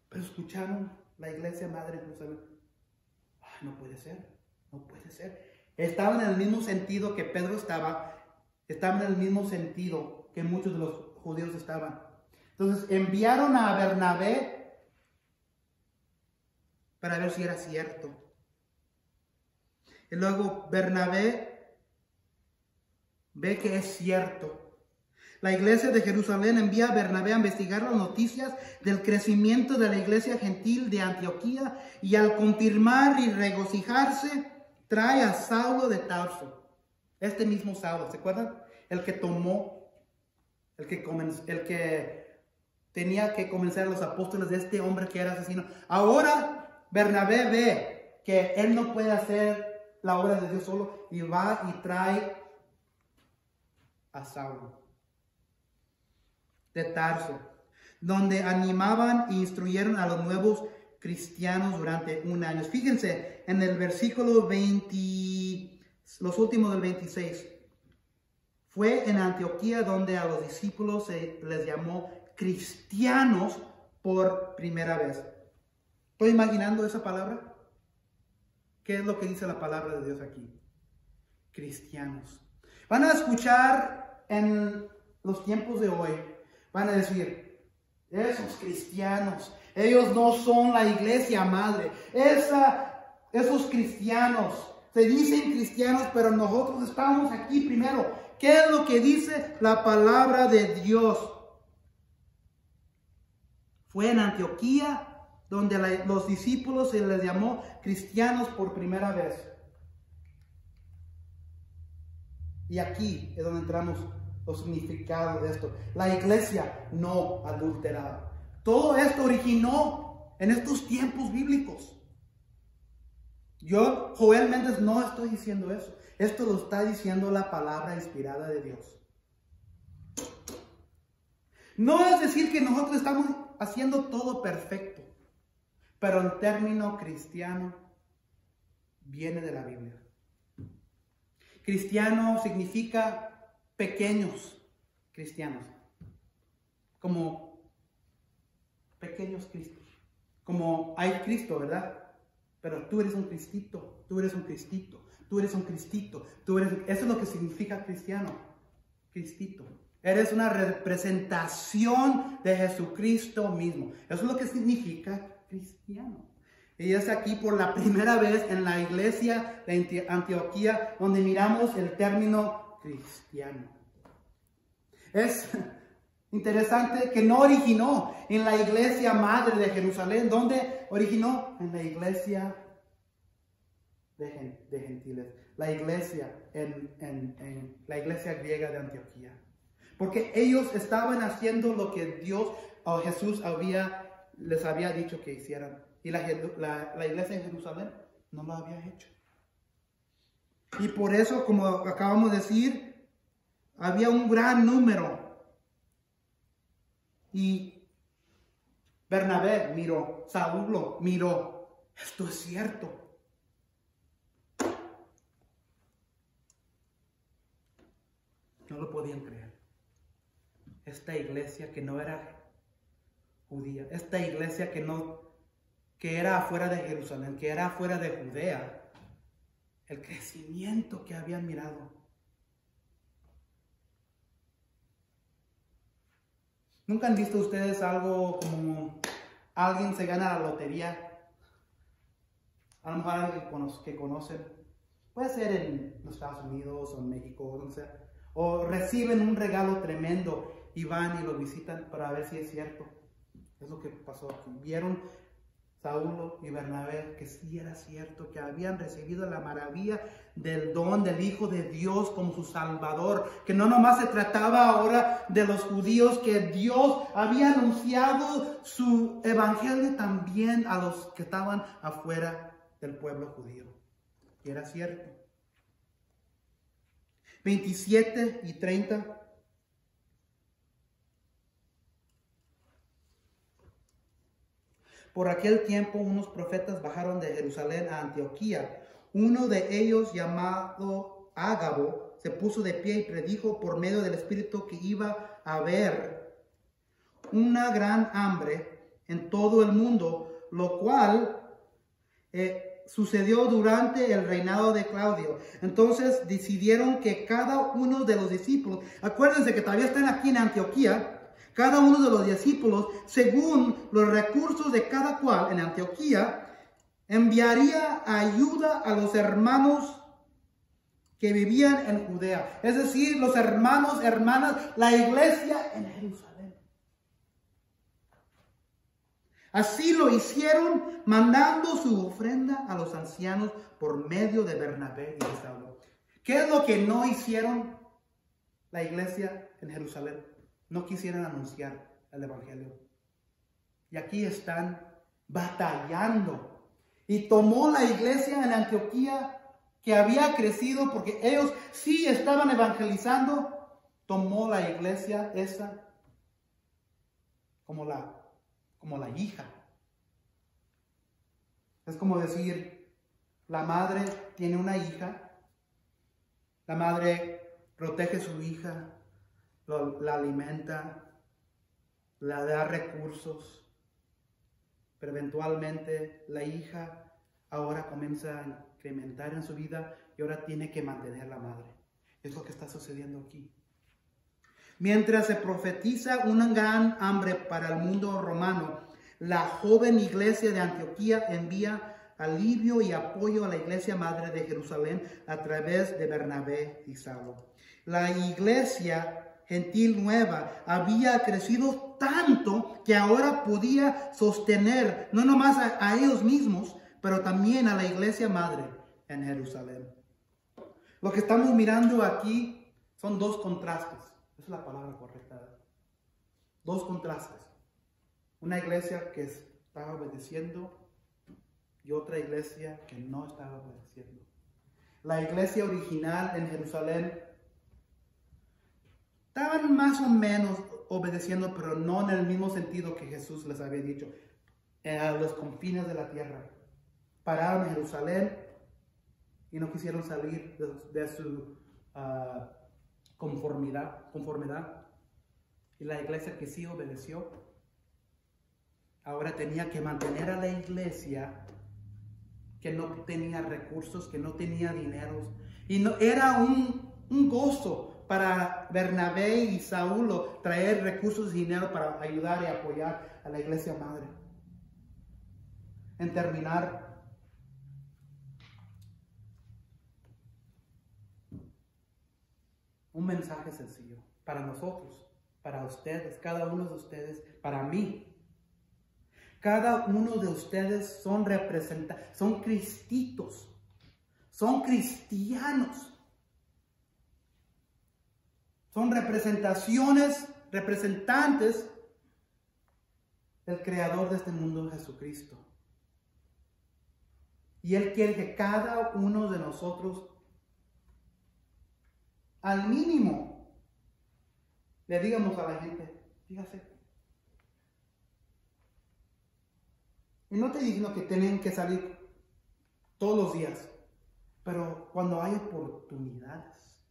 A: Pero escucharon la iglesia madre de Jerusalén. No puede ser. Estaban en el mismo sentido que Pedro estaban en el mismo sentido que muchos de los judíos estaban. Entonces enviaron a Bernabé para ver si era cierto. Y luego Bernabé ve que es cierto. La iglesia de Jerusalén envía a Bernabé a investigar las noticias del crecimiento de la iglesia gentil de Antioquía, y al confirmar y regocijarse, trae a Saulo de Tarso. Este mismo Saulo, ¿se acuerdan? El que tenía que convencer a los apóstoles de este hombre que era asesino. Ahora Bernabé ve que él no puede hacer la obra de Dios solo, y va y trae a Saulo de Tarso, donde animaban e instruyeron a los nuevos cristianos durante un año. Fíjense en el versículo 20, los últimos del 26. Fue en Antioquía donde a los discípulos se les llamó cristianos por primera vez. ¿Estoy imaginando esa palabra? ¿Qué es lo que dice la palabra de Dios aquí? Cristianos. Van a escuchar en los tiempos de hoy, van a decir: esos cristianos, ellos no son la iglesia madre. Esos cristianos se dicen cristianos, pero nosotros estamos aquí primero. ¿Qué es lo que dice la palabra de Dios? Fue en Antioquía donde los discípulos se les llamó cristianos por primera vez. Y aquí es donde entramos los significados de esto. La iglesia no adulterada. Todo esto originó en estos tiempos bíblicos. Yo, Joel Méndez, no estoy diciendo eso. Esto lo está diciendo la palabra inspirada de Dios. No es decir que nosotros estamos haciendo todo perfecto, pero el término cristiano viene de la Biblia. Cristiano significa pequeños cristianos, como pequeños cristos, como hay Cristo, ¿verdad? Pero tú eres un cristito, tú eres un cristito, tú eres un cristito, eso es lo que significa cristiano, cristito. Eres una representación de Jesucristo mismo. Eso es lo que significa cristiano. Y es aquí por la primera vez en la iglesia de Antioquía donde miramos el término cristiano. Es interesante que no originó en la iglesia madre de Jerusalén. ¿Dónde originó? En la iglesia de gentiles. La iglesia en la iglesia griega de Antioquía. Porque ellos estaban haciendo lo que Dios o Jesús les había dicho que hicieran. Y la iglesia en Jerusalén no lo había hecho. Y por eso, como acabamos de decir, había un gran número. Y Bernabé miró, Saulo miró, esto es cierto. No lo podían creer. Esta iglesia que no era judía, esta iglesia que era afuera de Jerusalén, que era afuera de Judea, el crecimiento que habían mirado. ¿Nunca han visto ustedes algo como alguien se gana la lotería? A lo mejor alguien que conocen, puede ser en los Estados Unidos o en México, donde sea, o reciben un regalo tremendo y van y lo visitan para ver si es cierto. Es lo que pasó aquí. Vieron Saulo y Bernabé que sí era cierto, que habían recibido la maravilla del don del Hijo de Dios como su Salvador, que no nomás se trataba ahora de los judíos, que Dios había anunciado su evangelio también a los que estaban afuera del pueblo judío. Y era cierto. 27 y 30. Por aquel tiempo unos profetas bajaron de Jerusalén a Antioquía. Uno de ellos, llamado Ágabo, se puso de pie y predijo por medio del Espíritu que iba a haber una gran hambre en todo el mundo, lo cual sucedió durante el reinado de Claudio. Entonces decidieron que cada uno de los discípulos, acuérdense que todavía están aquí en Antioquía, cada uno de los discípulos, según los recursos de cada cual en Antioquía, enviaría ayuda a los hermanos que vivían en Judea. Es decir, los hermanos, hermanas, la iglesia en Jerusalén. Así lo hicieron, mandando su ofrenda a los ancianos por medio de Bernabé y de Saulo. ¿Qué es lo que no hicieron la iglesia en Jerusalén? No quisieron anunciar el evangelio. Y aquí están batallando. Y tomó la iglesia en Antioquía, que había crecido porque ellos sí estaban evangelizando, tomó la iglesia esa como la hija. Es como decir, la madre tiene una hija, la madre protege a su hija, la alimenta, la da recursos, pero eventualmente la hija ahora comienza a incrementar en su vida y ahora tiene que mantener a la madre. Es lo que está sucediendo aquí. Mientras se profetiza una gran hambre para el mundo romano, la joven iglesia de Antioquía envía alivio y apoyo a la iglesia madre de Jerusalén a través de Bernabé y Saulo. La iglesia gentil nueva había crecido tanto que ahora podía sostener no nomás a ellos mismos, pero también a la iglesia madre en Jerusalén. Lo que estamos mirando aquí son dos contrastes. Esa es la palabra correcta. Dos contrastes. Una iglesia que estaba obedeciendo y otra iglesia que no estaba obedeciendo. La iglesia original en Jerusalén estaban más o menos obedeciendo, pero no en el mismo sentido que Jesús les había dicho, a los confines de la tierra. Pararon en Jerusalén y no quisieron salir de su conformidad. Y la iglesia que sí obedeció, ahora tenía que mantener a la iglesia que no tenía recursos, que no tenía dinero. Y no, era un gozo para Bernabé y Saulo traer recursos y dinero para ayudar y apoyar a la iglesia madre. En terminar, un mensaje sencillo para nosotros, para ustedes, cada uno de ustedes, para mí. Cada uno de ustedes son representantes, son cristitos, son cristianos. Son representantes del Creador de este mundo, Jesucristo. Y Él quiere que cada uno de nosotros, al mínimo, le digamos a la gente, fíjate. Y no estoy diciendo que tienen que salir todos los días, pero cuando hay oportunidades,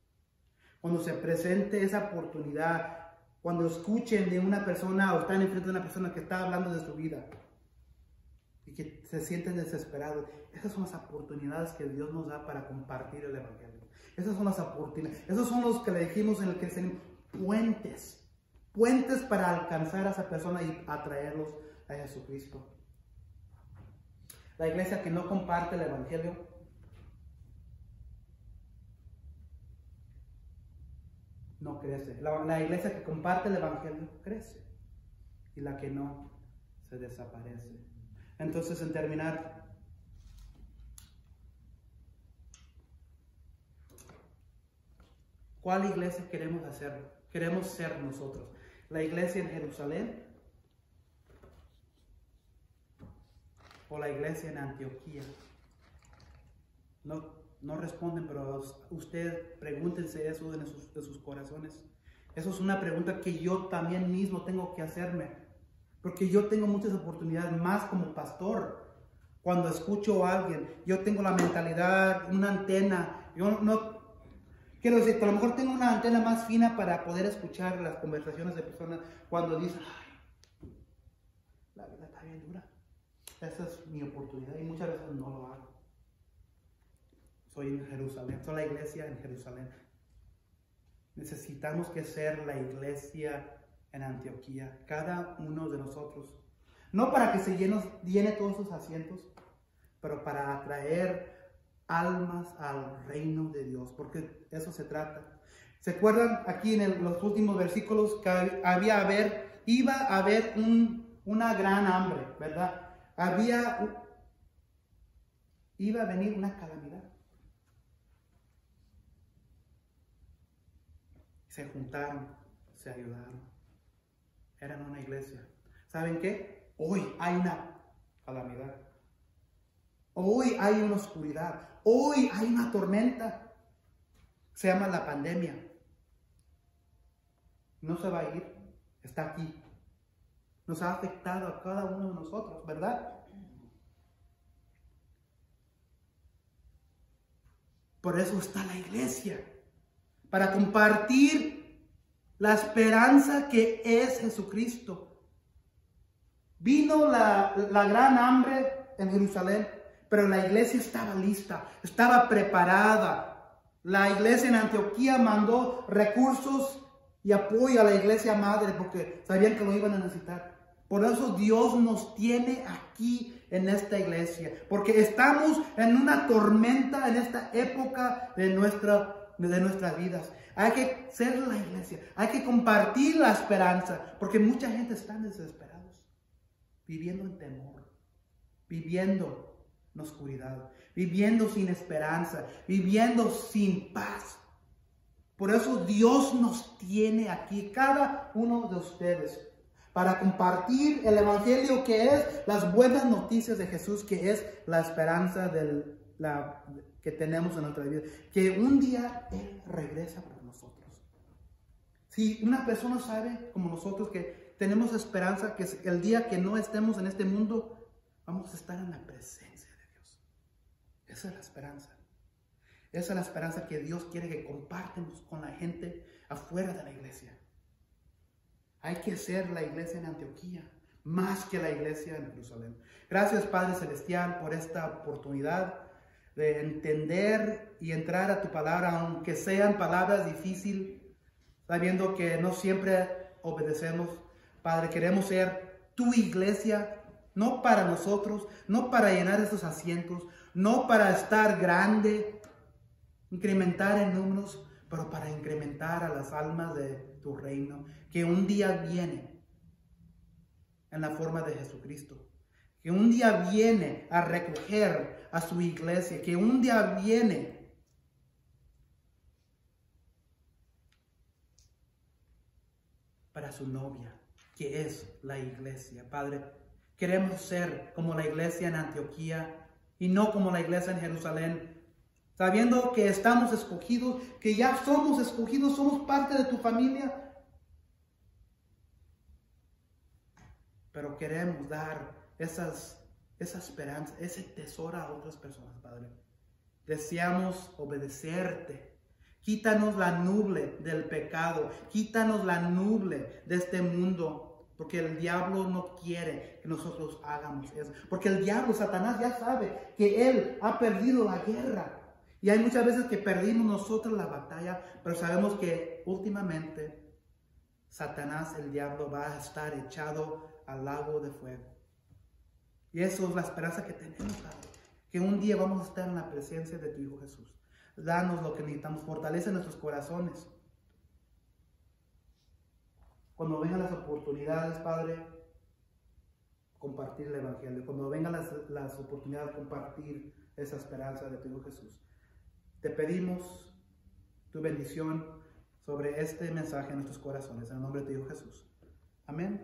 A: cuando se presente esa oportunidad, cuando escuchen de una persona o están enfrente de una persona que está hablando de su vida y que se sienten desesperados, esas son las oportunidades que Dios nos da para compartir el Evangelio. Esas son las oportunidades, esos son los que le dijimos en el cristianismo, puentes para alcanzar a esa persona y atraerlos a Jesucristo. La iglesia que no comparte el Evangelio no crece. La iglesia que comparte el Evangelio crece. Y la que no, se desaparece. Entonces, en terminar, ¿cuál iglesia queremos hacer? Queremos ser nosotros. ¿La iglesia en Jerusalén? ¿O la iglesia en Antioquía? No responden, pero ustedes pregúntense eso de sus corazones. Eso es una pregunta que yo también mismo tengo que hacerme. Porque yo tengo muchas oportunidades más como pastor. Cuando escucho a alguien, yo tengo la mentalidad, una antena. Yo no quiero decir que a lo mejor tengo una antena más fina para poder escuchar las conversaciones de personas cuando dicen, ay, la vida está bien dura. Esa es mi oportunidad y muchas veces no lo hago. Soy en Jerusalén, soy la iglesia en Jerusalén. Necesitamos que ser la iglesia en Antioquía, cada uno de nosotros. No para que se llene todos sus asientos, pero para atraer almas al reino de Dios, porque eso se trata. ¿Se acuerdan aquí en los últimos versículos que iba a haber una gran hambre, ¿verdad? Iba a venir una calamidad. Se juntaron, se ayudaron. Eran una iglesia. ¿Saben qué? Hoy hay una calamidad. Hoy hay una oscuridad. Hoy hay una tormenta. Se llama la pandemia. No se va a ir. Está aquí. Nos ha afectado a cada uno de nosotros, ¿verdad? Por eso está la iglesia. Para compartir la esperanza que es Jesucristo. Vino la gran hambre en Jerusalén, pero la iglesia estaba lista, estaba preparada. La iglesia en Antioquía mandó recursos y apoyo a la iglesia madre porque sabían que lo iban a necesitar. Por eso Dios nos tiene aquí en esta iglesia, porque estamos en una tormenta en esta época de nuestras vidas. Hay que ser la iglesia, hay que compartir la esperanza, porque mucha gente está desesperados, viviendo en temor, viviendo en oscuridad, viviendo sin esperanza, viviendo sin paz. Por eso Dios nos tiene aquí, cada uno de ustedes, para compartir el Evangelio, que es las buenas noticias de Jesús, que es la esperanza que tenemos en nuestra vida, que un día Él regresa por nosotros. Si una persona sabe, como nosotros, que tenemos esperanza, que el día que no estemos en este mundo, vamos a estar en la presencia de Dios. Esa es la esperanza. Esa es la esperanza que Dios quiere que compartamos con la gente afuera de la iglesia. Hay que ser la iglesia en Antioquía, más que la iglesia en Jerusalén. Gracias, Padre Celestial, por esta oportunidad de entender y entrar a tu palabra, aunque sean palabras difíciles, sabiendo que no siempre obedecemos. Padre, queremos ser tu iglesia, no para nosotros, no para llenar esos asientos, no para estar grande, incrementar en números, pero para incrementar a las almas de tu reino, que un día viene en la forma de Jesucristo, que un día viene a recoger a su iglesia, que un día viene para su novia, que es la iglesia. Padre, queremos ser como la iglesia en Antioquía y no como la iglesia en Jerusalén, sabiendo que estamos escogidos, que ya somos escogidos, somos parte de tu familia. Pero queremos dar esa esperanza, ese tesoro a otras personas, Padre. Deseamos obedecerte. Quítanos la nube del pecado. Quítanos la nube de este mundo. Porque el diablo no quiere que nosotros hagamos eso. Porque el diablo, Satanás, ya sabe que él ha perdido la guerra. Y hay muchas veces que perdimos nosotros la batalla, pero sabemos que últimamente Satanás, el diablo, va a estar echado al lago de fuego. Y eso es la esperanza que tenemos, Padre, que un día vamos a estar en la presencia de tu Hijo Jesús. Danos lo que necesitamos, fortalece nuestros corazones. Cuando vengan las oportunidades, Padre, compartir el Evangelio. Cuando vengan las oportunidades, compartir esa esperanza de tu Hijo Jesús. Te pedimos tu bendición sobre este mensaje en nuestros corazones. En el nombre de tu Hijo Jesús. Amén.